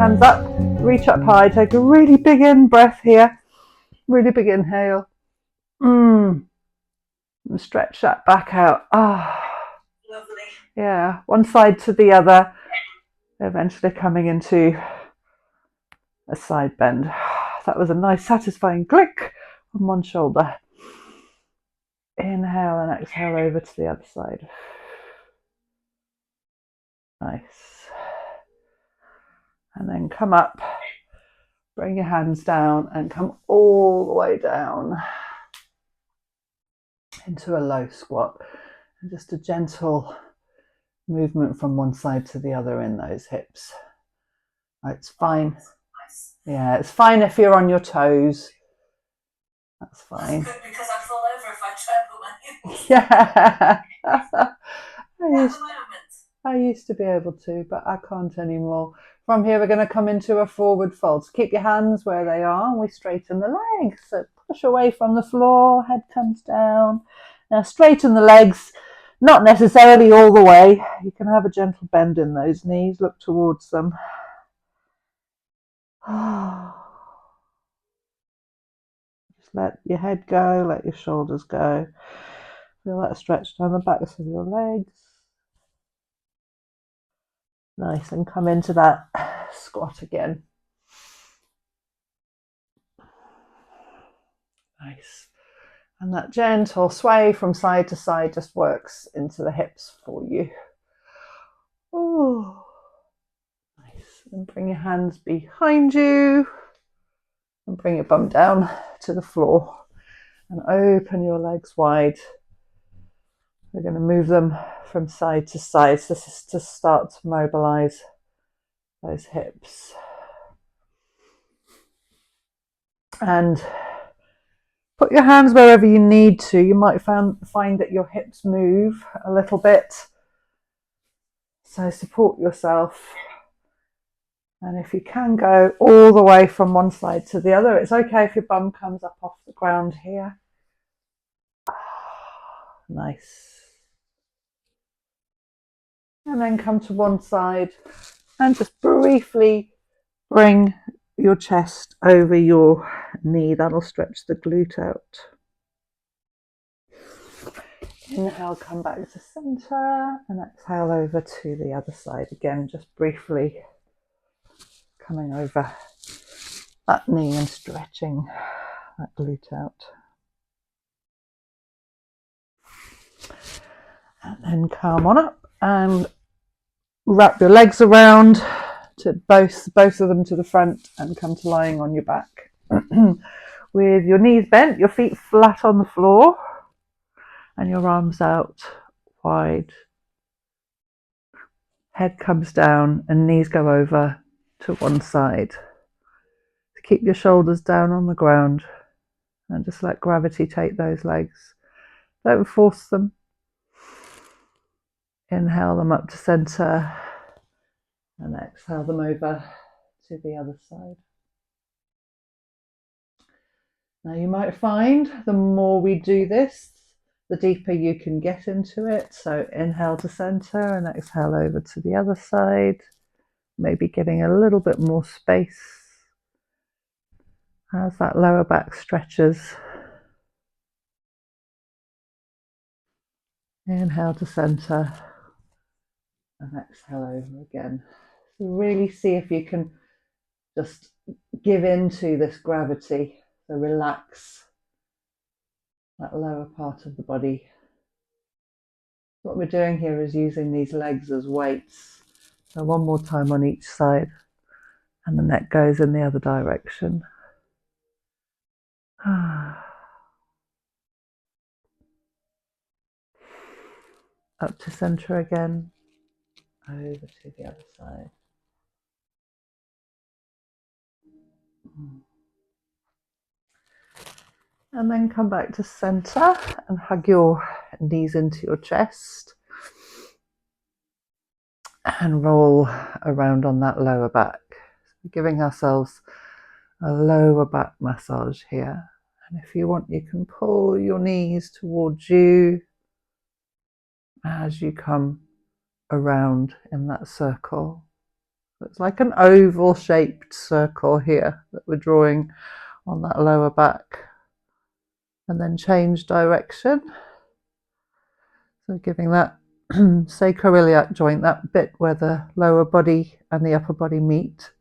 hands up, reach up high, take a really big in breath here, really big inhale. And stretch that back out. Lovely. Yeah, one side to the other, eventually coming into a side bend. That was a nice satisfying click on one shoulder. Inhale and exhale over to the other side. Nice. And then come up, bring your hands down and come all the way down into a low squat. And just a gentle movement from one side to the other in those hips. It's fine. Yeah, it's fine if you're on your toes. That's fine. That's good because I fall over if I trample my heels. Yeah. I used to be able to, but I can't anymore. From here, we're going to come into a forward fold. So keep your hands where they are and we straighten the legs. So push away from the floor, head comes down. Now straighten the legs, not necessarily all the way. You can have a gentle bend in those knees, look towards them. Just let your head go, let your shoulders go. Feel that stretch down the backs of your legs. Nice, and come into that squat again. Nice. And that gentle sway from side to side just works into the hips for you. Oh, nice. And bring your hands behind you and bring your bum down to the floor and open your legs wide. We're going to move them from side to side. So this is to start to mobilize those hips. And put your hands wherever you need to. You might find that your hips move a little bit. So support yourself. And if you can go all the way from one side to the other, it's okay if your bum comes up off the ground here. Nice. And then come to one side and just briefly bring your chest over your knee. That'll stretch the glute out. Inhale, come back to center and exhale over to the other side. Again, just briefly coming over that knee and stretching that glute out. And then come on up and wrap your legs around to both of them to the front and come to lying on your back. With your knees bent, your feet flat on the floor and your arms out wide. Head comes down and knees go over to one side. Keep your shoulders down on the ground and just let gravity take those legs. Don't force them. Inhale them up to center and exhale them over to the other side. Now you might find the more we do this, the deeper you can get into it. So inhale to center and exhale over to the other side. Maybe getting a little bit more space as that lower back stretches. Inhale to center and exhale over again. So really see if you can just give into this gravity. So relax that lower part of the body. What we're doing here is using these legs as weights. So one more time on each side and the neck goes in the other direction. Up to center again, over to the other side. And then come back to center and hug your knees into your chest and roll around on that lower back. So giving ourselves a lower back massage here. And if you want, you can pull your knees towards you as you come around in that circle. It's like an oval shaped circle here that we're drawing on that lower back. And then change direction. So giving that sacroiliac joint, that bit where the lower body and the upper body meet.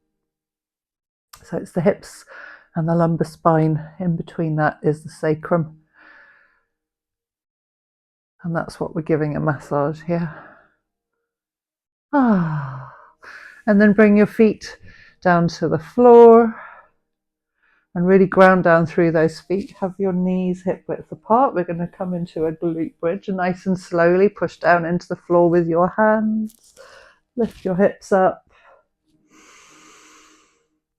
So it's the hips and the lumbar spine. In between that is the sacrum. And that's what we're giving a massage here. And then bring your feet down to the floor and really ground down through those feet. Have your knees hip width apart. We're going to come into a glute bridge, and nice and slowly push down into the floor with your hands. Lift your hips up.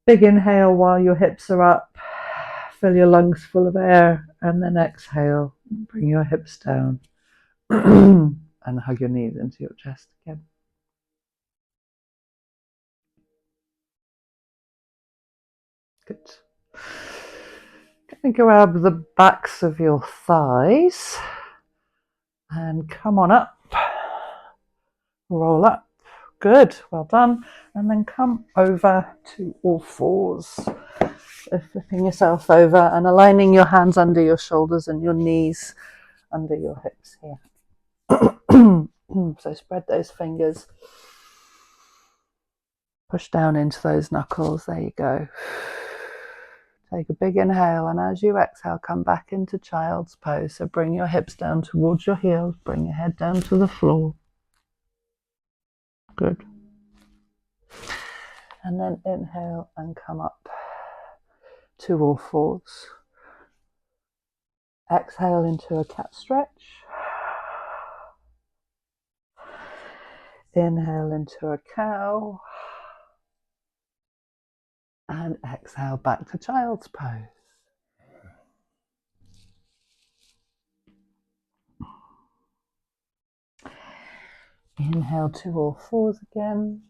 Big inhale while your hips are up. Fill your lungs full of air, and then exhale. Bring your hips down and hug your knees into your chest again. Good. Going to grab the backs of your thighs and come on up. Roll up. Good. Well done. And then come over to all fours. So flipping yourself over and aligning your hands under your shoulders and your knees under your hips here. So spread those fingers. Push down into those knuckles. There you go. Take a big inhale, and as you exhale, come back into child's pose. So bring your hips down towards your heels. Bring your head down to the floor. Good. And then inhale and come up to all fours. Exhale into a cat stretch. Inhale into a cow. And exhale back to child's pose. Inhale to all fours again.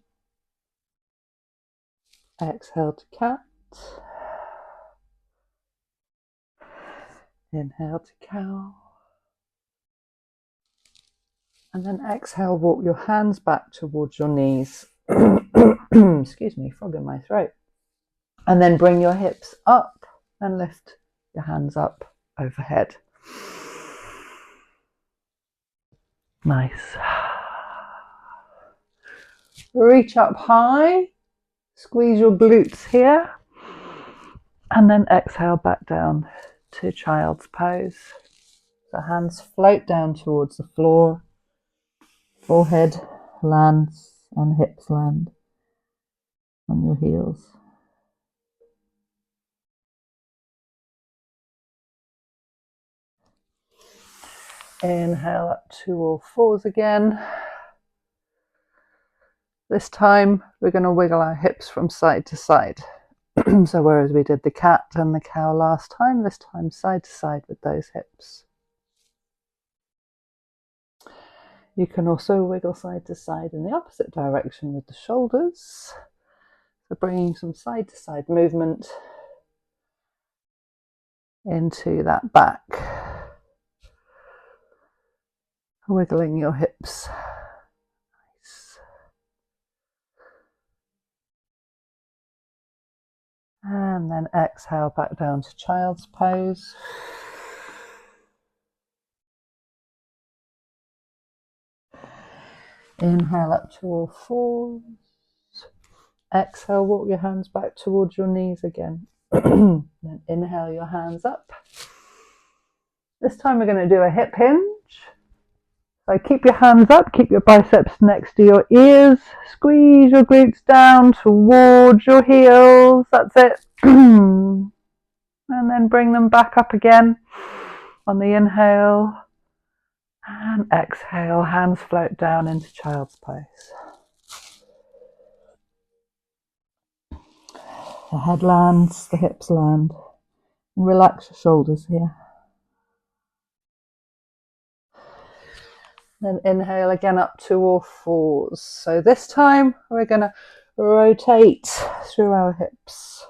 Exhale to cat. Inhale to cow. And then exhale, walk your hands back towards your knees. Excuse me, frog in my throat. And then bring your hips up and lift your hands up overhead. Nice. Reach up high, squeeze your glutes here, and then exhale back down to child's pose. So hands float down towards the floor, forehead lands and hips land on your heels. Inhale up to all fours again. This time we're going to wiggle our hips from side to side. So whereas we did the cat and the cow last time, this time side to side with those hips. You can also wiggle side to side in the opposite direction with the shoulders. So bringing some side to side movement into that back. Wiggling your hips. Nice. And then exhale back down to child's pose. Inhale up to all fours. Exhale, walk your hands back towards your knees again. Then inhale your hands up. This time we're going to do a hip hinge. So keep your hands up, keep your biceps next to your ears. Squeeze your glutes down towards your heels. That's it. And then bring them back up again on the inhale. And exhale, hands float down into child's pose. The head lands, the hips land. And relax your shoulders here. Then inhale again up to all fours. So this time we're going to rotate through our hips.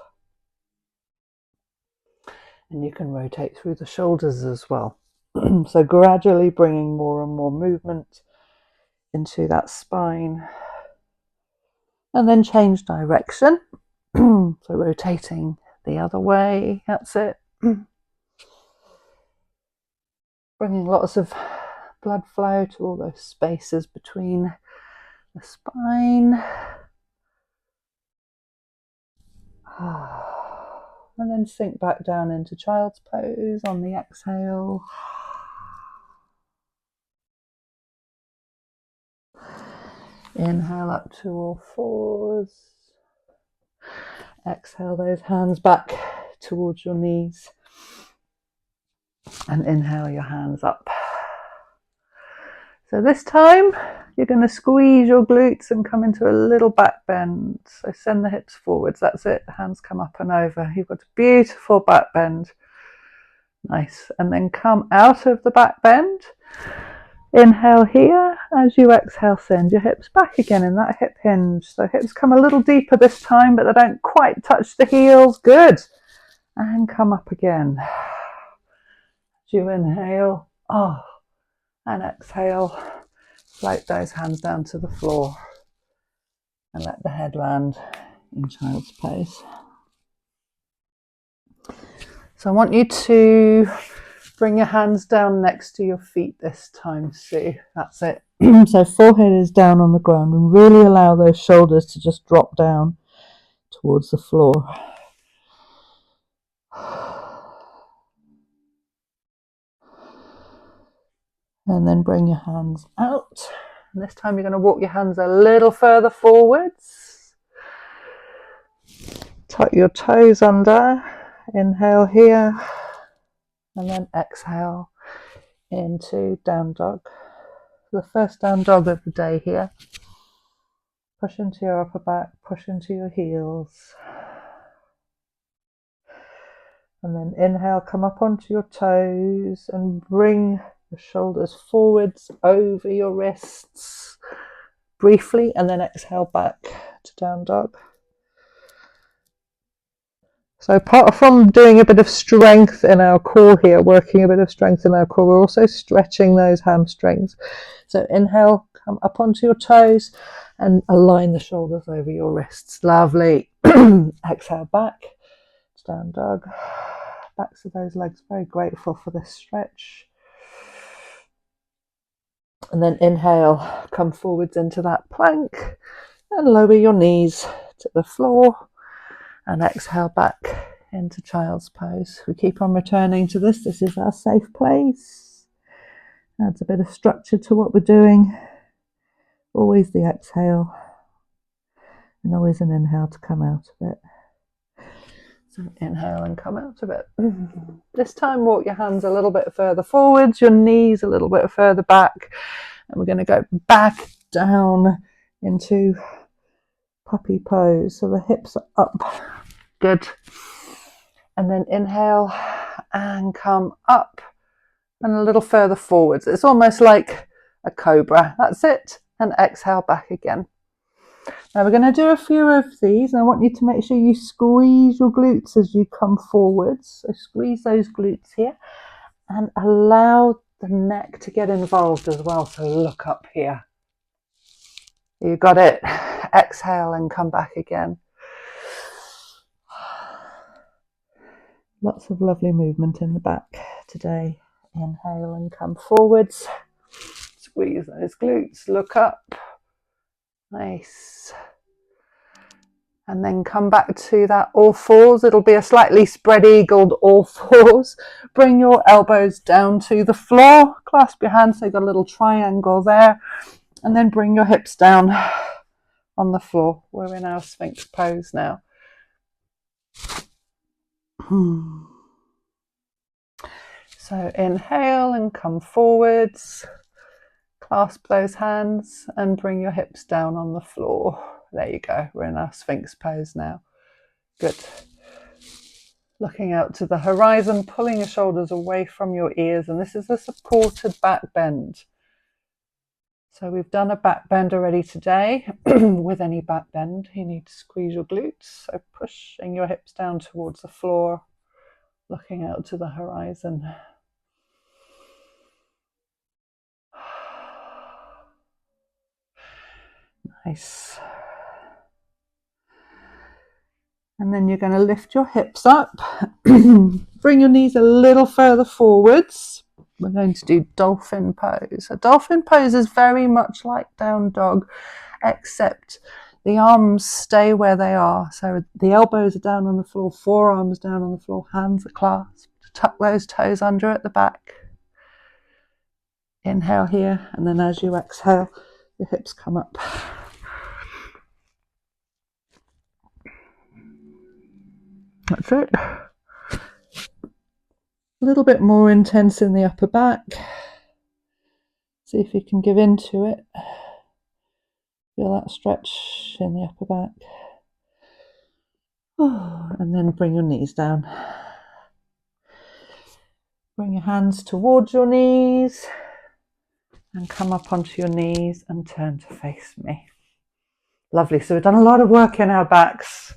And you can rotate through the shoulders as well. So gradually bringing more and more movement into that spine. And then change direction. So rotating the other way, that's it. Bringing lots of blood flow to all those spaces between the spine. And then sink back down into child's pose on the exhale. Inhale up to all fours. Exhale those hands back towards your knees. And inhale your hands up. So this time you're going to squeeze your glutes and come into a little back bend. So send the hips forwards. That's it. The hands come up and over. You've got a beautiful back bend. Nice. And then come out of the back bend. Inhale here. As you exhale, send your hips back again in that hip hinge. So hips come a little deeper this time, but they don't quite touch the heels. Good. And come up again. As you inhale, and exhale, float those hands down to the floor and let the head land in child's pose. So I want you to bring your hands down next to your feet this time, Sue. That's it. So forehead is down on the ground and really allow those shoulders to just drop down towards the floor. And then bring your hands out. And this time you're going to walk your hands a little further forwards. Tuck your toes under. Inhale here. And then exhale into down dog. The first down dog of the day here. Push into your upper back, push into your heels. And then inhale, come up onto your toes and bring the shoulders forwards over your wrists briefly, and then exhale back to down dog. So apart from doing a bit of strength in our core here, working a bit of strength in our core, we're also stretching those hamstrings. So inhale, come up onto your toes and align the shoulders over your wrists. Lovely. Exhale back to down dog. Backs of those legs very grateful for this stretch. And then inhale, come forwards into that plank and lower your knees to the floor. And exhale back into child's pose. We keep on returning to this. This is our safe place. Adds a bit of structure to what we're doing. Always the exhale and always an inhale to come out of it. So inhale and come out of it. This time walk your hands a little bit further forwards, your knees a little bit further back. And we're going to go back down into puppy pose. So the hips are up. Good. And then inhale and come up and a little further forwards. It's almost like a cobra. That's it. And exhale back again. Now we're going to do a few of these, and I want you to make sure you squeeze your glutes as you come forwards. So squeeze those glutes here and allow the neck to get involved as well. So look up here. You got it. Exhale and come back again. Lots of lovely movement in the back today. Inhale and come forwards. Squeeze those glutes. Look up. Nice. And then come back to that all fours. It'll be a slightly spread eagled all fours. Bring your elbows down to the floor. Clasp your hands so you've got a little triangle there. And then bring your hips down on the floor. We're in our Sphinx pose now. So inhale and come forwards. Clasp those hands and bring your hips down on the floor. There you go. We're in our Sphinx pose now. Good. Looking out to the horizon, pulling your shoulders away from your ears. And this is a supported back bend. So we've done a back bend already today. With any back bend, you need to squeeze your glutes. So pushing your hips down towards the floor, looking out to the horizon. Nice. And then you're going to lift your hips up. Bring your knees a little further forwards. We're going to do dolphin pose. A dolphin pose is very much like down dog, except the arms stay where they are. So the elbows are down on the floor, forearms down on the floor, hands are clasped. Tuck those toes under at the back. Inhale here, and then as you exhale, your hips come up. That's it. A little bit more intense in the upper back. See if you can give into it. Feel that stretch in the upper back. Oh, and then bring your knees down. Bring your hands towards your knees and come up onto your knees and turn to face me. Lovely. So we've done a lot of work in our backs.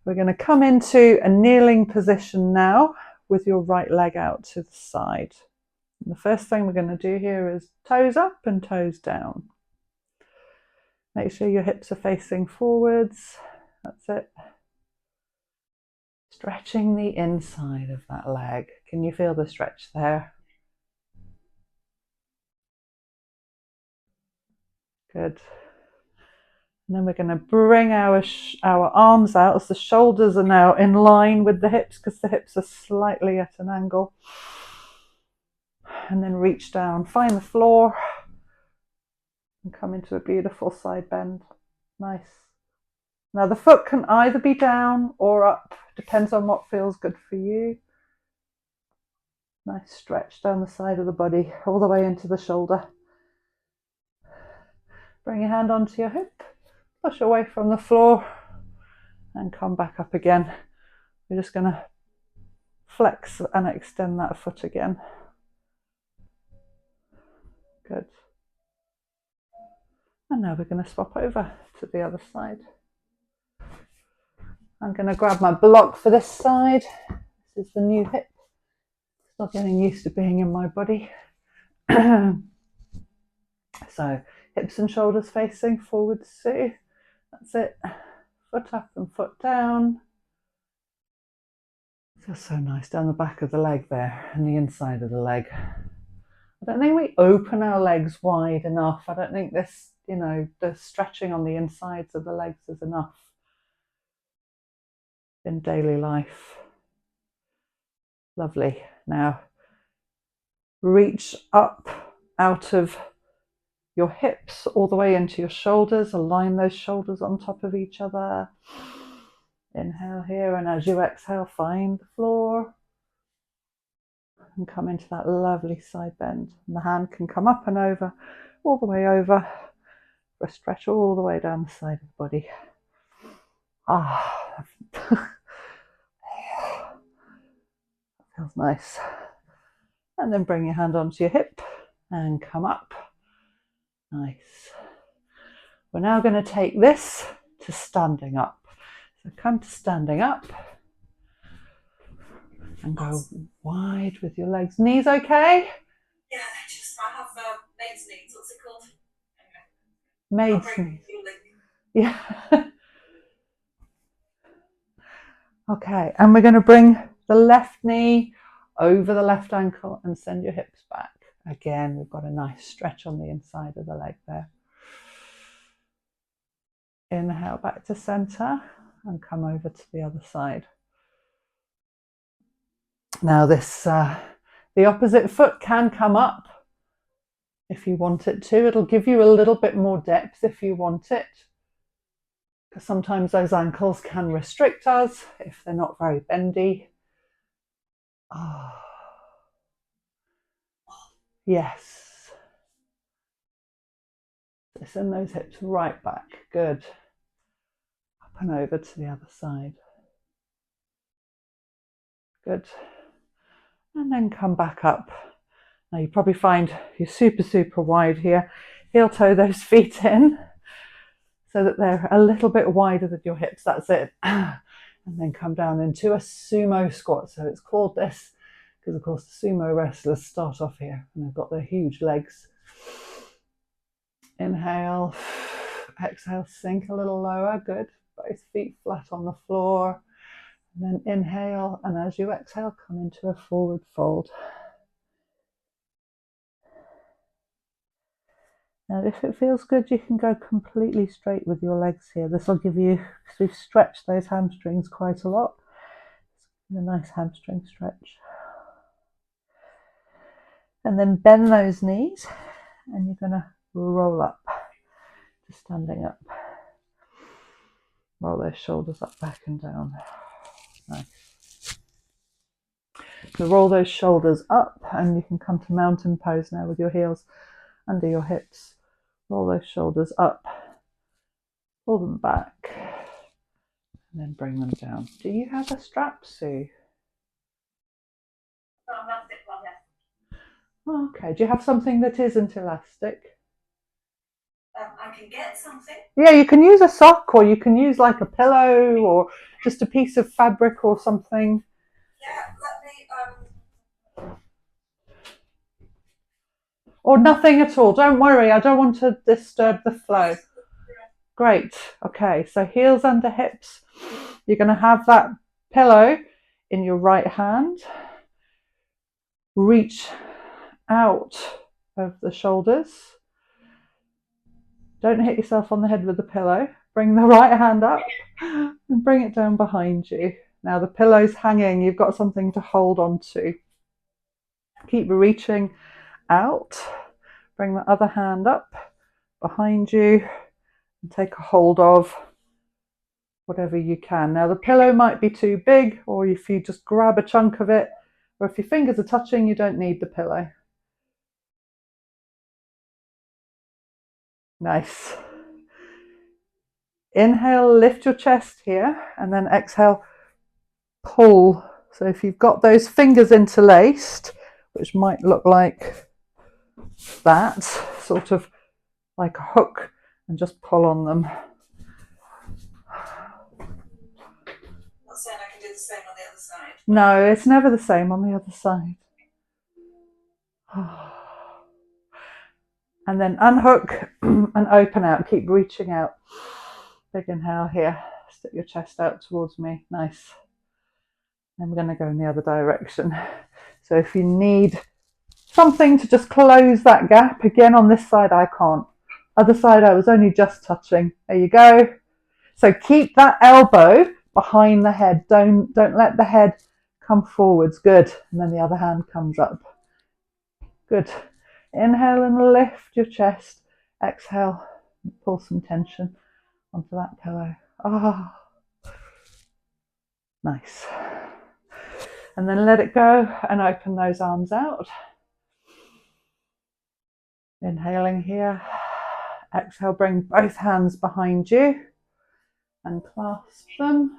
We're going to come into a kneeling position now with your right leg out to the side. And the first thing we're going to do here is toes up and toes down. Make sure your hips are facing forwards. That's it. Stretching the inside of that leg. Can you feel the stretch there? Good. And then we're going to bring our arms out as the shoulders are now in line with the hips because the hips are slightly at an angle. And then reach down, find the floor and come into a beautiful side bend. Nice. Now the foot can either be down or up, depends on what feels good for you. Nice stretch down the side of the body, all the way into the shoulder. Bring your hand onto your hip. Push away from the floor and come back up again. We're just going to flex and extend that foot again. Good. And now we're going to swap over to the other side. I'm going to grab my block for this side. This is the new hip. Still getting used to being in my body. So hips and shoulders facing forwards, Sue. That's it. Foot up and foot down. Feels so nice down the back of the leg there and the inside of the leg. I don't think we open our legs wide enough. I don't think this, the stretching on the insides of the legs is enough in daily life. Lovely. Now reach up out of your hips all the way into your shoulders. Align those shoulders on top of each other. Inhale here, and as you exhale, find the floor and come into that lovely side bend. And the hand can come up and over, all the way over, for a stretch all the way down the side of the body. Ah, feels nice. And then bring your hand onto your hip and come up. Nice. We're now going to take this to standing up. So come to standing up and go wide with your legs. Knees okay? Yeah, I have maid's knees. What's it called? Maid's knees. Yeah. Okay, and we're going to bring the left knee over the left ankle and send your hips back. Again, we've got a nice stretch on the inside of the leg there. Inhale back to center and come over to the other side. Now this, the opposite foot can come up if you want it to. It'll give you a little bit more depth if you want it, because sometimes those ankles can restrict us if they're not very bendy. Oh. Yes. Send those hips right back. Good. Up and over to the other side. Good. And then come back up. Now you probably find you're super wide here. Heel toe those feet in so that they're a little bit wider than your hips. That's it. And then come down into a sumo squat. So it's called this because, of course, the sumo wrestlers start off here and they've got their huge legs. Inhale, exhale, sink a little lower. Good. both feet flat on the floor. And then inhale, and as you exhale, come into a forward fold. Now, if it feels good, you can go completely straight with your legs here. This will give you, because we've stretched those hamstrings quite a lot, a nice hamstring stretch. And then bend those knees, and you're going to roll up to standing up. Roll those shoulders up, back and down. Nice. So roll those shoulders up, and you can come to mountain pose now with your heels under your hips. Roll those shoulders up, pull them back, and then bring them down. Do you have a strap, Sue? Oh, okay. Do you have something that isn't elastic? I can get something. Yeah, you can use a sock, or you can use like a pillow, or just a piece of fabric or something. Yeah, let me. Or nothing at all. Don't worry, I don't want to disturb the flow. Great. Okay, so heels under hips. You're going to have that pillow in your right hand. Reach out of the shoulders. Don't hit yourself on the head with the pillow. Bring the right hand up and bring it down behind you. Now the pillow's hanging. You've got something to hold on to. Keep reaching out. Bring the other hand up behind you and take a hold of whatever you can. Now the pillow might be too big, or if you just grab a chunk of it, or if your fingers are touching, you don't need the pillow. Nice. Inhale, lift your chest here, and then exhale, pull. So if you've got those fingers interlaced, which might look like that, sort of like a hook, and just pull on them. Not saying I can do the same on the other side. No, it's never the same on the other side. And then unhook and open out. Keep reaching out. Big inhale here. Stick your chest out towards me. Nice. And we're going to go in the other direction. So if you need something to just close that gap, again on this side I can't. Other side I was only just touching. There you go. So keep that elbow behind the head. Don't let the head come forwards. Good. And then the other hand comes up. Good. Inhale and lift your chest. Exhale, pull some tension onto that pillow. Ah, nice. And then let it go and open those arms out. Inhaling here. Exhale, bring both hands behind you and clasp them.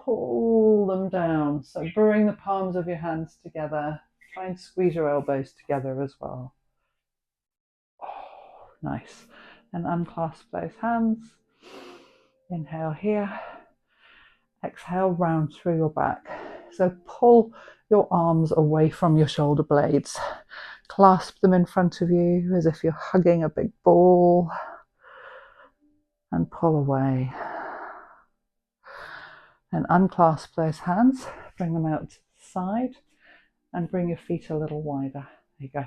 Pull them down. So bring the palms of your hands together. Try and squeeze your elbows together as well. Oh, nice. And unclasp those hands. Inhale here. Exhale, round through your back. So pull your arms away from your shoulder blades. Clasp them in front of you as if you're hugging a big ball. And pull away. And unclasp those hands. Bring them out to the side. And bring your feet a little wider. There you go.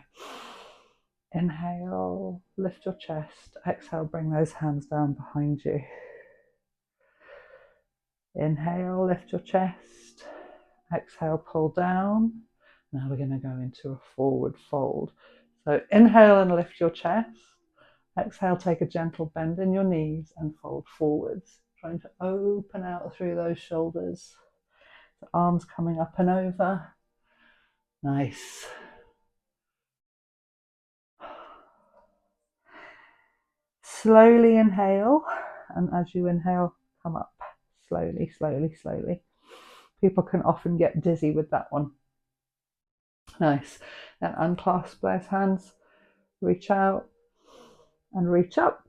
Inhale, lift your chest. Exhale, bring those hands down behind you. Inhale, lift your chest. Exhale, pull down. Now we're going to go into a forward fold. So inhale and lift your chest. Exhale, take a gentle bend in your knees and fold forwards. Trying to open out through those shoulders. The arms coming up and over. Nice. Slowly inhale, and as you inhale, come up. Slowly, slowly, slowly. People can often get dizzy with that one. Nice. Then unclasp those hands, reach out and reach up.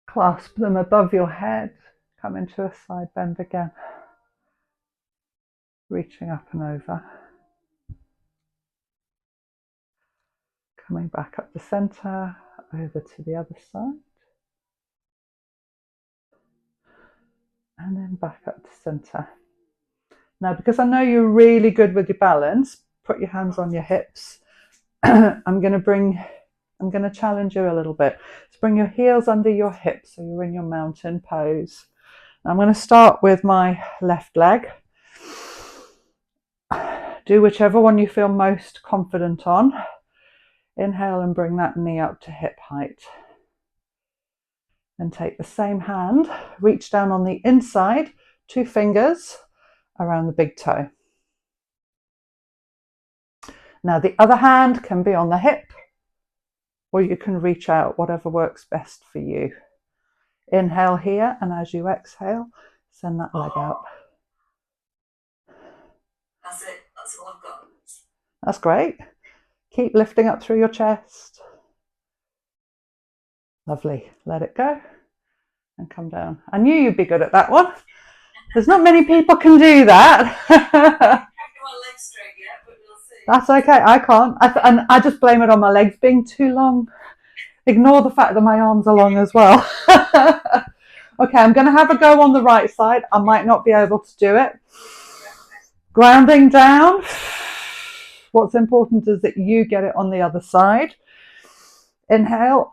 Clasp them above your head, come into a side bend again. Reaching up and over. Coming back up the center, over to the other side. and then back up to center. Now, because I know you're really good with your balance, put your hands on your hips. I'm going to challenge you a little bit. So bring your heels under your hips so you're in your mountain pose. I'm going to start with my left leg. Do whichever one you feel most confident on. Inhale and bring that knee up to hip height. And take the same hand, reach down on the inside, 2 fingers around the big toe. Now the other hand can be on the hip, or you can reach out, whatever works best for you. Inhale here, and as you exhale, send that leg out. That's it. That's all I've got. That's great. Keep lifting up through your chest. Lovely. Let it go and come down. I knew you'd be good at that one. There's not many people can do that. I haven't got my legs straight yet, but we'll see. That's okay. I can't. And I just blame it on my legs being too long. Ignore the fact that my arms are long as well. Okay, I'm going to have a go on the right side. I might not be able to do it. Grounding down. What's important is that you get it on the other side. Inhale,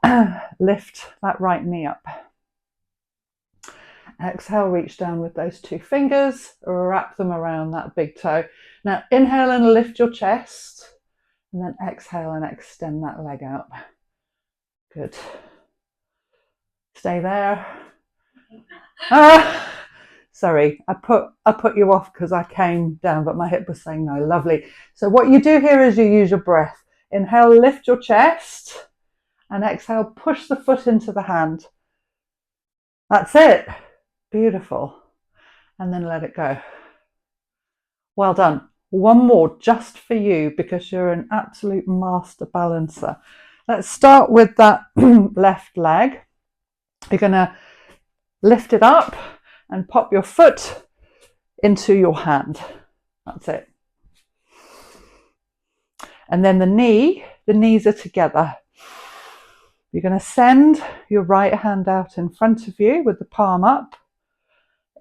lift that right knee up. Exhale, reach down with those 2 fingers, wrap them around that big toe. Now inhale and lift your chest, and then exhale and extend that leg out. Good. Stay there. Sorry, I put you off because I came down, but my hip was saying no. Lovely. So what you do here is you use your breath. Inhale, lift your chest, and exhale, push the foot into the hand. That's it. Beautiful. And then let it go. Well done. One more just for you because you're an absolute master balancer. Let's start with that left leg. You're going to lift it up and pop your foot into your hand. That's it. And then the knees are together. You're going to send your right hand out in front of you with the palm up.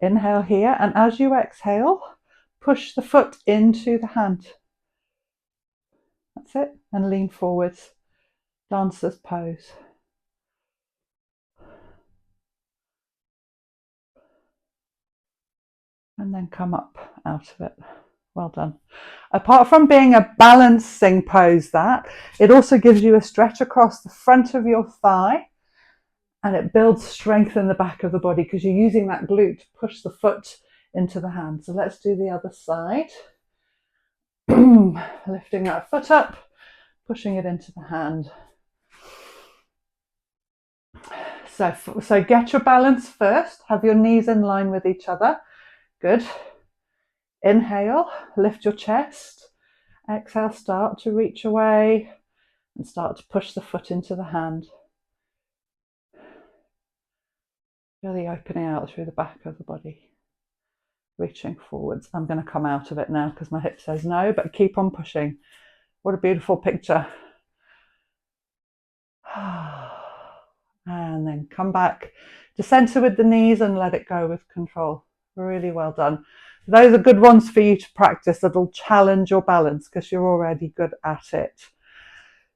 Inhale here, and as you exhale, push the foot into the hand. That's it. And lean forwards. Dancer's pose. And then come up out of it. Well done. Apart from being a balancing pose, it also gives you a stretch across the front of your thigh, and it builds strength in the back of the body because you're using that glute to push the foot into the hand. So let's do the other side. Lifting that foot up, pushing it into the hand. So get your balance first. Have your knees in line with each other. Good. Inhale, lift your chest. Exhale, start to reach away and start to push the foot into the hand. Really opening out through the back of the body. Reaching forwards. I'm going to come out of it now because my hip says no, but keep on pushing. What a beautiful picture. And then come back to center with the knees and let it go with control. Really well done. Those are good ones for you to practice. That'll challenge your balance because you're already good at it.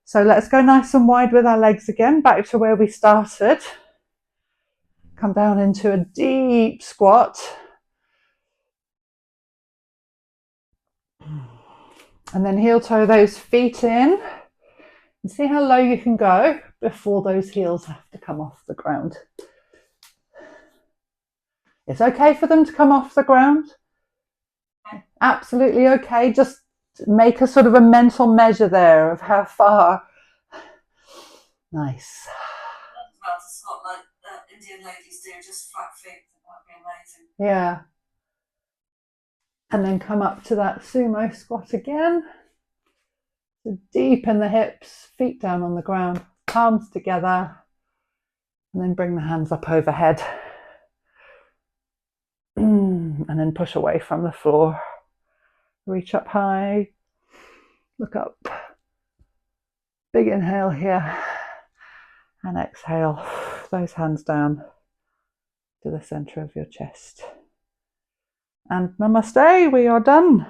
So let's go nice and wide with our legs again, back to where we started. Come down into a deep squat. And then heel toe those feet in. And see how low you can go before those heels have to come off the ground. It's okay for them to come off the ground. Absolutely okay. Just make a sort of a mental measure there of how far. Nice. Well, to squat like Indian ladies do, just flat feet. That would be amazing. Yeah. And then come up to that sumo squat again. So deep in the hips, feet down on the ground, palms together, and then bring the hands up overhead. And then push away from the floor. Reach up high, look up. Big inhale here, and exhale. Those hands down to the center of your chest. And namaste, we are done.